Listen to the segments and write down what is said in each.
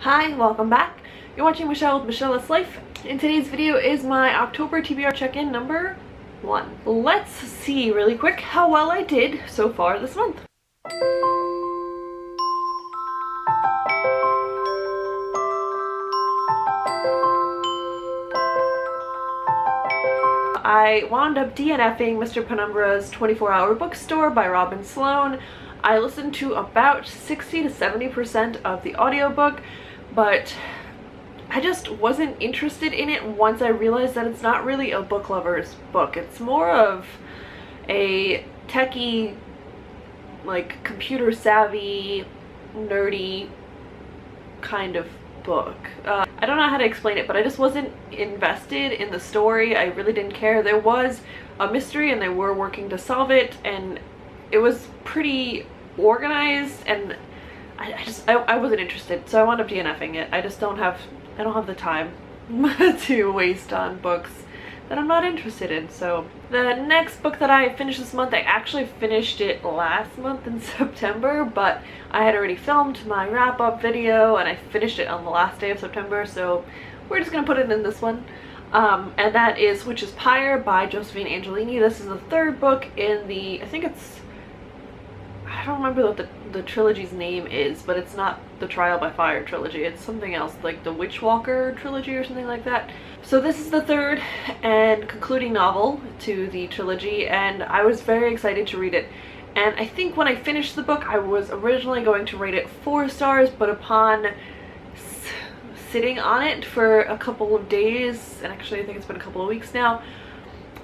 Hi, welcome back. You're watching Michelle with Michelle's Life. In today's video is my October TBR check-in number 1. Let's see really quick how well I did so far this month. I wound up DNFing Mr. Penumbra's 24-Hour Bookstore by Robin Sloan. I listened to about 60 to 70% of the audiobook, but I just wasn't interested in it once I realized that it's not really a book lover's book. It's more of a techie, like computer savvy, nerdy kind of book. I don't know how to explain it, but I just wasn't invested in the story. I really didn't care. There was a mystery and they were working to solve it, and it was pretty organized, and I wasn't interested, so I wound up DNFing it. I don't have the time to waste on books that I'm not interested in. So the next book that I finished this month, I actually finished it last month in September, but I had already filmed my wrap-up video and I finished it on the last day of September, so we're just gonna put it in this one. And that is Which is Pyar by Josephine Angelini. This is the third book in the, I don't remember what the trilogy's name is, but it's not the Trial by Fire trilogy. It's something else, like the Witchwalker trilogy or something like that. So this is the third and concluding novel to the trilogy, and I was very excited to read it. And I think when I finished the book, I was originally going to rate it 4 stars, but upon sitting on it for a couple of days, and actually I think it's been a couple of weeks now,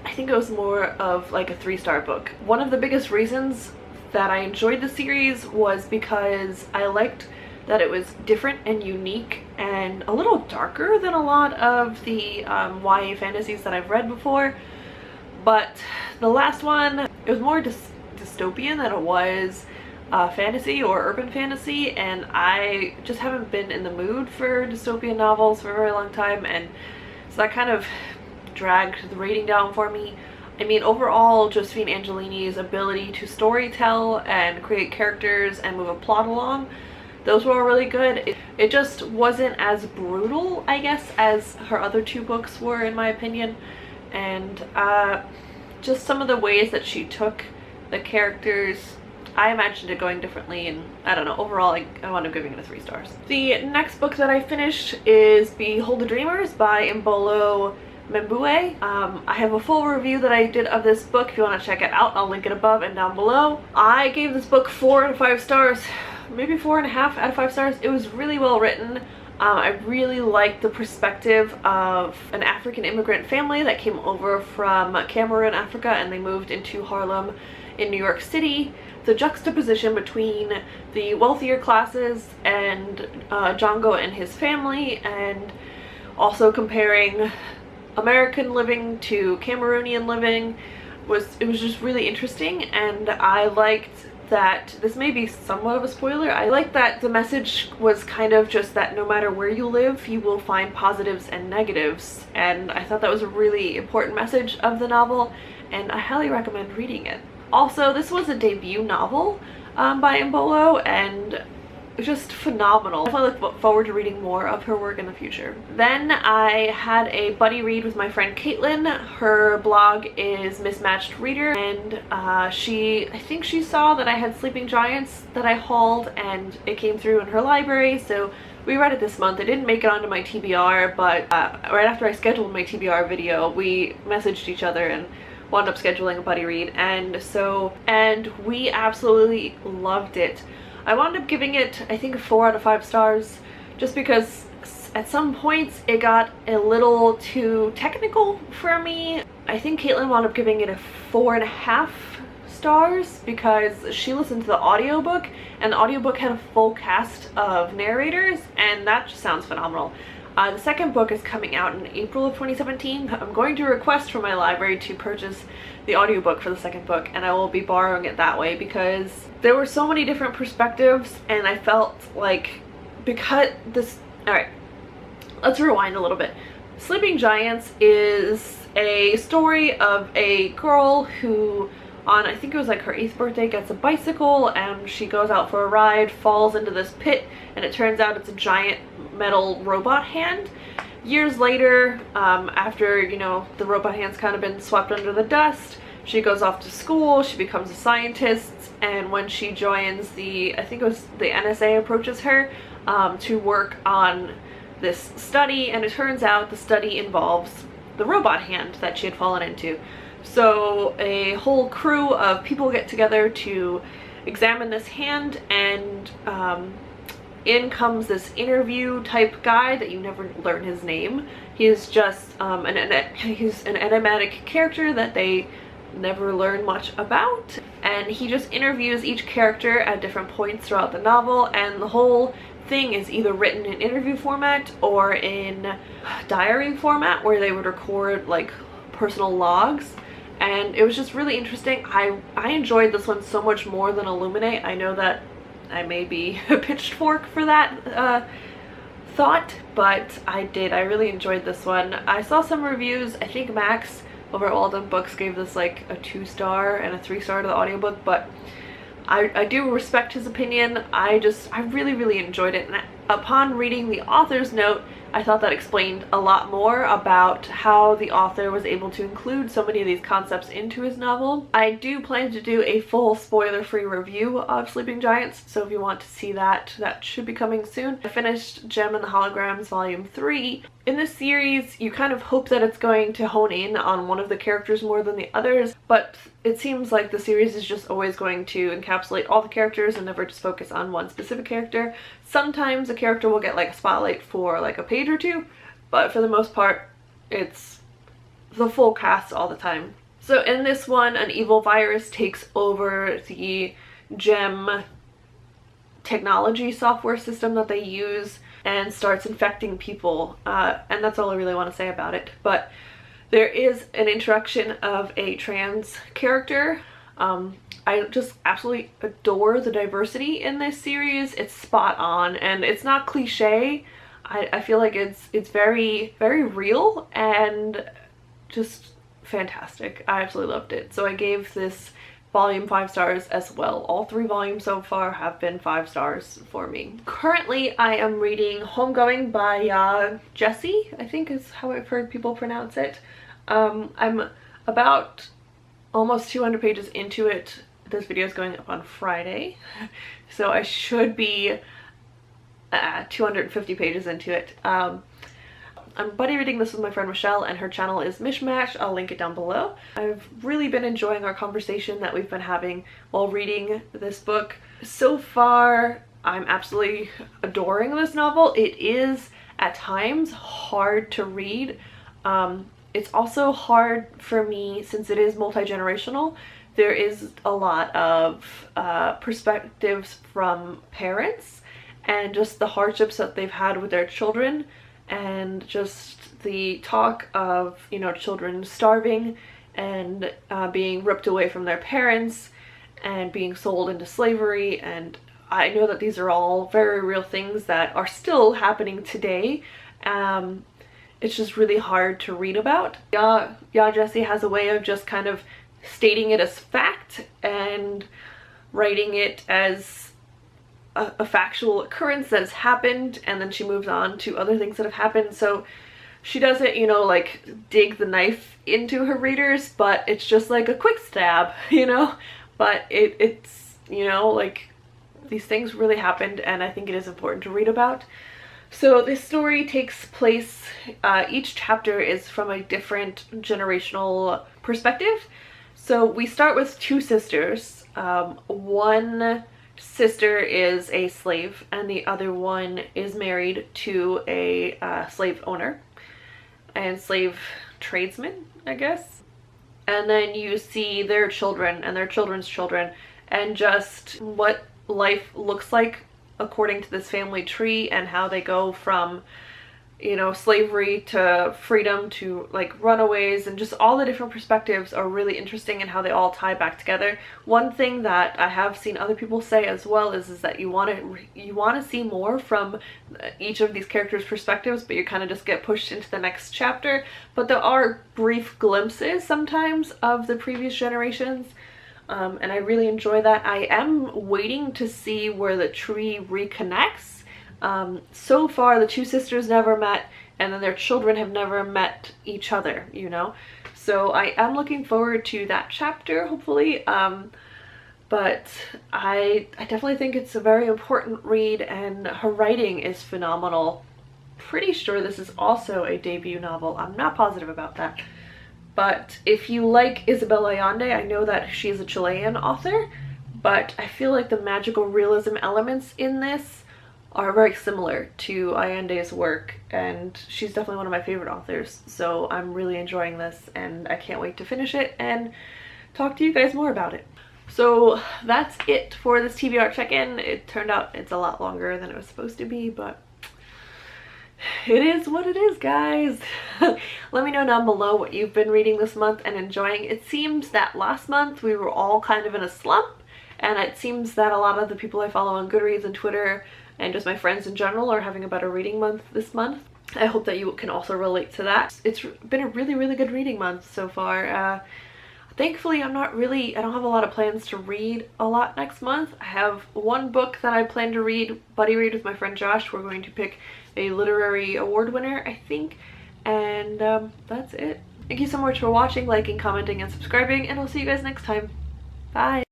I think it was more of like a 3-star book. One of the biggest reasons that I enjoyed the series was because I liked that it was different and unique and a little darker than a lot of the YA fantasies that I've read before. But the last one, it was more dystopian than it was fantasy or urban fantasy, and I just haven't been in the mood for dystopian novels for a very long time, and so that kind of dragged the rating down for me. I mean, overall, Josephine Angelini's ability to storytell and create characters and move a plot along, those were all really good. It just wasn't as brutal, I guess, as her other 2 books were, in my opinion. And just some of the ways that she took the characters, I imagined it going differently, and I don't know, overall I wound up giving it a 3 stars. The next book that I finished is Behold the Dreamers by Mbolo Mbue. I have a full review that I did of this book. If you want to check it out, I'll link it above and down below. I gave this book 4 out of 5 stars, maybe 4.5 out of 5 stars. It was really well written. I really liked the perspective of an African immigrant family that came over from Cameroon, Africa, and they moved into Harlem in New York City. The juxtaposition between the wealthier classes and Django and his family, and also comparing American living to Cameroonian living, was just really interesting. And I liked that, this may be somewhat of a spoiler, I liked that the message was kind of just that no matter where you live, you will find positives and negatives, and I thought that was a really important message of the novel, and I highly recommend reading it. Also, this was a debut novel by Mbolo, and just phenomenal. I definitely look forward to reading more of her work in the future. Then I had a buddy read with my friend Caitlin. Her blog is Mismatched Reader, and I think she saw that I had Sleeping Giants that I hauled, and it came through in her library, so we read it this month. It didn't make it onto my TBR, but right after I scheduled my TBR video, we messaged each other and wound up scheduling a buddy read, and we absolutely loved it. I wound up giving it, I think, 4 out of 5 stars, just because at some points it got a little too technical for me. I think Caitlin wound up giving it a 4.5 stars because she listened to the audiobook, and the audiobook had a full cast of narrators, and that just sounds phenomenal. The second book is coming out in April of 2017. I'm going to request from my library to purchase the audiobook for the second book, and I will be borrowing it that way because there were so many different perspectives, and I felt like, because this, alright, let's rewind a little bit. Sleeping Giants is a story of a girl who on, I think it was like her 8th birthday, gets a bicycle and she goes out for a ride, falls into this pit, and it turns out it's a giant metal robot hand. Years later, after, you know, the robot hand's kind of been swept under the dust, she goes off to school, she becomes a scientist, and when she joins the, I think it was the NSA approaches her to work on this study, and it turns out the study involves the robot hand that she had fallen into. So a whole crew of people get together to examine this hand, and in comes this interview type guy that you never learn his name. He is just he's an enigmatic character that they never learn much about, and he just interviews each character at different points throughout the novel, and the whole thing is either written in interview format or in diary format, where they would record like personal logs. And it was just really interesting. I enjoyed this one so much more than Illuminate. I know that I may be a pitchfork for that thought, but I really enjoyed this one. I saw some reviews. I think Max over at All Done Books gave this like a 2-star and a 3-star to the audiobook, but I do respect his opinion. I really enjoyed it, and upon reading the author's note, I thought that explained a lot more about how the author was able to include so many of these concepts into his novel. I do plan to do a full spoiler-free review of Sleeping Giants, so if you want to see that, that should be coming soon. I finished Gem and the Holograms Volume 3. In this series, you kind of hope that it's going to hone in on one of the characters more than the others, but it seems like the series is just always going to encapsulate all the characters and never just focus on one specific character. Sometimes a character will get like a spotlight for like a page or two, but for the most part, it's the full cast all the time. So in this one, an evil virus takes over the Gem technology software system that they use and starts infecting people, and that's all I really want to say about it. But there is an introduction of a trans character. I just absolutely adore the diversity in this series. It's spot on, and it's not cliche. I feel like it's very real and just fantastic. I absolutely loved it. So I gave this volume 5 stars as well. All 3 volumes so far have been 5 stars for me. Currently, I am reading Homegoing by Jessie, I think is how I've heard people pronounce it. I'm about almost 200 pages into it. This video is going up on Friday, so I should be 250 pages into it. I'm buddy reading this with my friend Michelle, and her channel is Mishmash. I'll link it down below. I've really been enjoying our conversation that we've been having while reading this book. So far, I'm absolutely adoring this novel. It is, at times, hard to read. It's also hard for me since it is multi-generational. There is a lot of perspectives from parents and just the hardships that they've had with their children, and just the talk of, you know, children starving and being ripped away from their parents and being sold into slavery. And I know that these are all very real things that are still happening today. It's just really hard to read about. Yeah, Jessie has a way of just kind of stating it as fact and writing it as a factual occurrence that has happened, and then she moves on to other things that have happened. So she doesn't, you know, like dig the knife into her readers, but it's just like a quick stab, you know? But it's, you know, like these things really happened, and I think it is important to read about. So this story takes place, each chapter is from a different generational perspective. So we start with 2 sisters. One sister is a slave, and the other one is married to a slave owner and slave tradesman, I guess. And then you see their children and their children's children, and just what life looks like according to this family tree, and how they go from, you know, slavery to freedom to like runaways, and just all the different perspectives are really interesting and how they all tie back together. One thing that I have seen other people say as well is that you want to see more from each of these characters' perspectives, but you kind of just get pushed into the next chapter. But there are brief glimpses sometimes of the previous generations. And I really enjoy that. I am waiting to see where the tree reconnects. So far, the two sisters never met, and then their children have never met each other, you know? So I am looking forward to that chapter, hopefully. But I definitely think it's a very important read, and her writing is phenomenal. Pretty sure this is also a debut novel. I'm not positive about that. But if you like Isabel Allende, I know that she's a Chilean author, but I feel like the magical realism elements in this are very similar to Allende's work, and she's definitely one of my favorite authors. So I'm really enjoying this, and I can't wait to finish it and talk to you guys more about it. So that's it for this TBR check-in. It turned out it's a lot longer than it was supposed to be, but it is what it is, guys. Let me know down below what you've been reading this month and enjoying. It seems that last month we were all kind of in a slump, and it seems that a lot of the people I follow on Goodreads and Twitter and just my friends in general are having a better reading month this month. I hope that you can also relate to that. It's been a really, really good reading month so far. Thankfully, I don't have a lot of plans to read a lot next month. I have one book that I plan to read, buddy read with my friend Josh. We're going to pick a literary award winner, I think. And that's it. Thank you so much for watching, liking, commenting, and subscribing, and I'll see you guys next time. Bye!